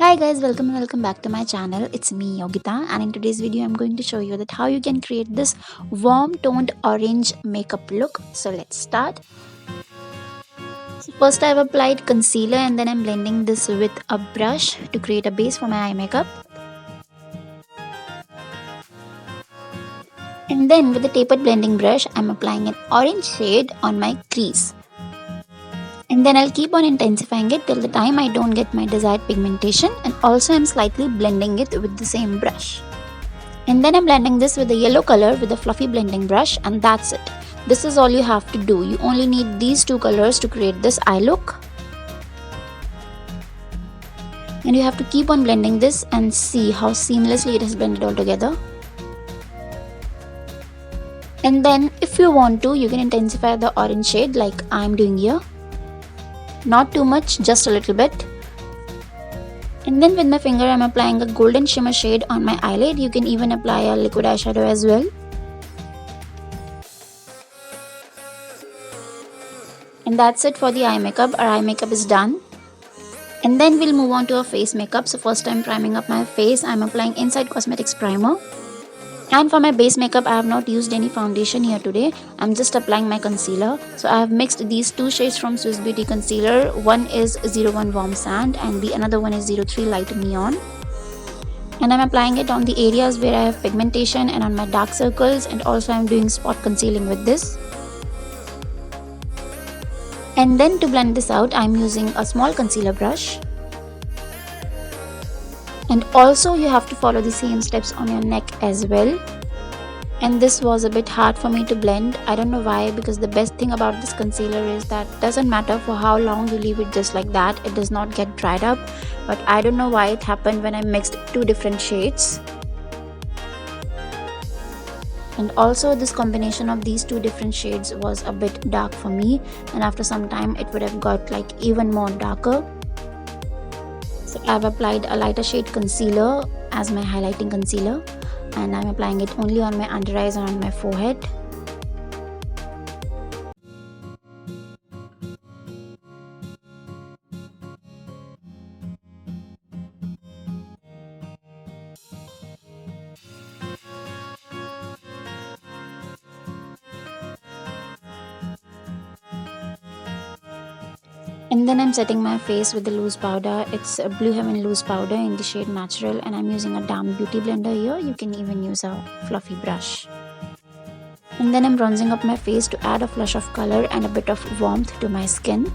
Hi guys, welcome back to my channel. It's me Yogita, and in today's video I'm going to show you that how you can create this warm toned orange makeup look. So let's start. So first I've applied concealer and then I'm blending this with a brush to create a base for my eye makeup. And then with the tapered blending brush I'm applying an orange shade on my crease. And then I'll keep on intensifying it till the time I don't get my desired pigmentation, and also I'm slightly blending it with the same brush. And then I'm blending this with a yellow color with a fluffy blending brush, and that's it. This is all you have to do. You only need these two colors to create this eye look. And you have to keep on blending this and see how seamlessly it has blended all together. And then if you want to, you can intensify the orange shade like I'm doing here. Not too much, just a little bit. And then with my finger I'm applying a golden shimmer shade on my eyelid. You can even apply a liquid eyeshadow as well. And that's it for the eye makeup. Our eye makeup is done. And then we'll move on to our face makeup. So first I'm priming up my face. I'm applying Inside Cosmetics primer. And for my base makeup, I have not used any foundation here today. I'm just applying my concealer. So I have mixed these two shades from Swiss Beauty concealer. One is 01 Warm Sand and the another one is 03 Light Neon. And I'm applying it on the areas where I have pigmentation and on my dark circles, and also I'm doing spot concealing with this. And then to blend this out, I'm using a small concealer brush. And also you have to follow the same steps on your neck as well. And this was a bit hard for me to blend. I don't know why, because the best thing about this concealer is that it doesn't matter for how long you leave it just like that, it does not get dried up. But I don't know why it happened when I mixed two different shades. And also this combination of these two different shades was a bit dark for me, and after some time it would have got like even more darker. So I've applied a lighter shade concealer as my highlighting concealer, and I'm applying it only on my under eyes and on my forehead. And then I'm setting my face with the loose powder. It's a Blue Heaven loose powder in the shade Natural, and I'm using a damp beauty blender here. You can even use a fluffy brush. And then I'm bronzing up my face to add a flush of color and a bit of warmth to my skin.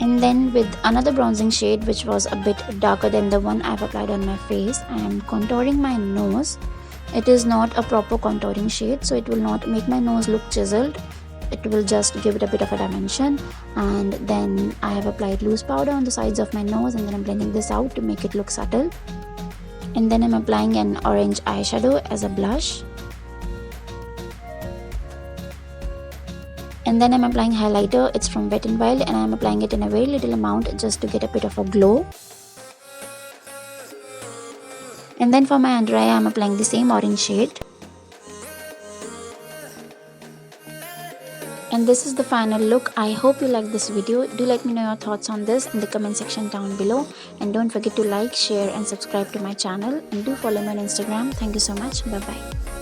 And then with another bronzing shade which was a bit darker than the one I've applied on my face, I am contouring my nose. It is not a proper contouring shade, so it will not make my nose look chiseled. It will just give it a bit of a dimension. And then I have applied loose powder on the sides of my nose, and then I'm blending this out to make it look subtle. And then I'm applying an orange eyeshadow as a blush. And then I'm applying highlighter. It's from Wet n Wild, and I'm applying it in a very little amount just to get a bit of a glow. And then for my under eye, I'm applying the same orange shade. And this is the final look. I hope you like this video. Do let me know your thoughts on this in the comment section down below. And don't forget to like, share and subscribe to my channel. And do follow me on Instagram. Thank you so much. Bye bye.